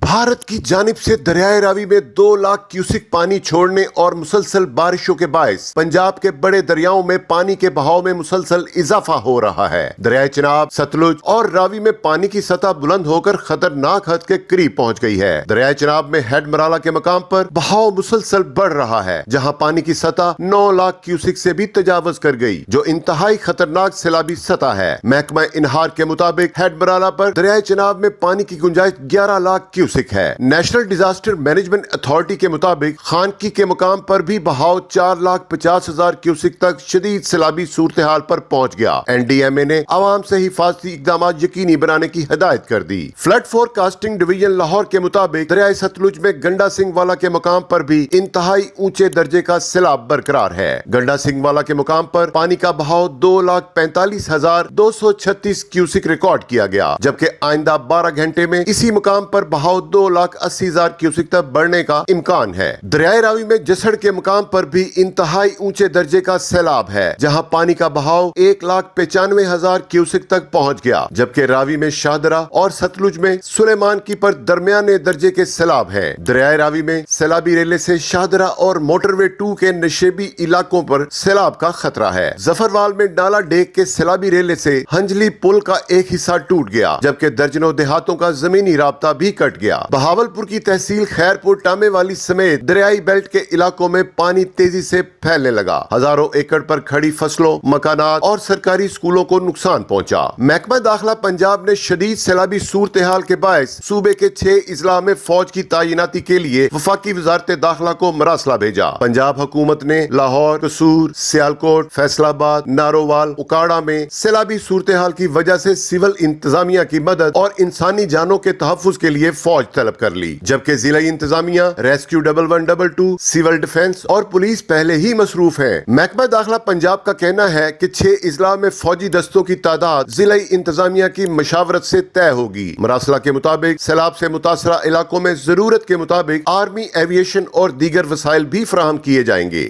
भारत की जानिब से दरियाए रावी में 2 लाख क्यूसिक पानी छोड़ने और मुसलसल बारिशों के बायस पंजाब के बड़े दरियाओं में पानी के बहाव में मुसलसल इजाफा हो रहा है। दरियाए चिनाब, सतलुज और रावी में पानी की सतह बुलंद होकर खतरनाक हद के करीब पहुंच गई है। दरियाए चिनाब में हेड मराला के मकाम पर बहाव मुसलसल बढ़ रहा है, जहां पानी की सतह 9 लाख क्यूसिक से भी तजावज कर गई, जो इंतहाई खतरनाक सैलाबी सतह है। महकमा इनहार के मुताबिक हेड मराला पर दरियाए चिनाब में पानी की गुंजाइश 11 लाख क्यूसिक है। नेशनल डिजास्टर मैनेजमेंट अथॉरिटी के मुताबिक खानकी के मुकाम पर भी बहाव 4,50,000 क्यूसिक तक शदीद सैलाबी सूरत हाल पर पहुंच गया। NDMA ने आवाम से हिफाजती इकदाम यकीनी बनाने की हिदायत कर दी। फ्लड फोरकास्टिंग डिवीजन लाहौर के मुताबिक दरियाए सतलुज में गंडा सिंह वाला के मुकाम पर भी इंतहाई ऊंचे दर्जे का सैलाब बरकरार है। गंडा सिंह वाला के मुकाम पर पानी का बहाव 2,45,236 क्यूसिक रिकॉर्ड किया गया, जबकि आइंदा 12 घंटे में इसी मुकाम पर बहाव 2,80,000 क्यूसिक तक बढ़ने का इम्कान है। दरियाए रावी में जसड़ के मुकाम पर भी इंतहाई ऊंचे दर्जे का सैलाब है, जहां पानी का बहाव 1,95,000 क्यूसिक तक पहुंच गया, जबकि रावी में शाहदरा और सतलुज में सुलेमान की पर दरमियाने दर्जे के सैलाब है। दरियाए रावी में सैलाबी रेले से शाहदरा और मोटरवे 2 के नशेबी इलाकों पर सैलाब का खतरा है। जफरवाल में डाला डेक के सैलाबी रेले से हंजली पुल का एक हिस्सा टूट गया, जबकि दर्जनों देहातों का जमीनी राब्ता भी कट गया। बहावलपुर की तहसील खैरपुर, टामे वाली समेत दरियाई बेल्ट के इलाकों में पानी तेजी से फैलने लगा। हजारों एकड़ पर खड़ी फसलों, मकानात और सरकारी स्कूलों को नुकसान पहुंचा। महकमा दाखिला पंजाब ने शदीद सैलाबी सूरत हाल के बायस सूबे के 6 इजला में फौज की तैनाती के लिए वफाकी वजारत दाखिला को मरासला भेजा। पंजाब हुकूमत ने लाहौर, कसूर, सियालकोट, फैसलाबाद, नारोवाल, उकाड़ा में सैलाबी सूरत हाल की वजह से सिविल इंतजामिया की मदद और इंसानी जानों के तहफ्फुज के लिए फौज तलब कर ली, जबकि जिला इंतजामिया, रेस्क्यू 1112, सिविल डिफेंस और पुलिस पहले ही मसरूफ है। महकमा दाखिला पंजाब का कहना है कि 6 इजला में फौजी दस्तों की तादाद जिला इंतजामिया की मशावरत से तय होगी। मरासला के मुताबिक सैलाब से मुतासरा इलाकों में जरूरत के मुताबिक आर्मी, एविएशन और दीगर वसाइल भी फराहम किए जाएंगे।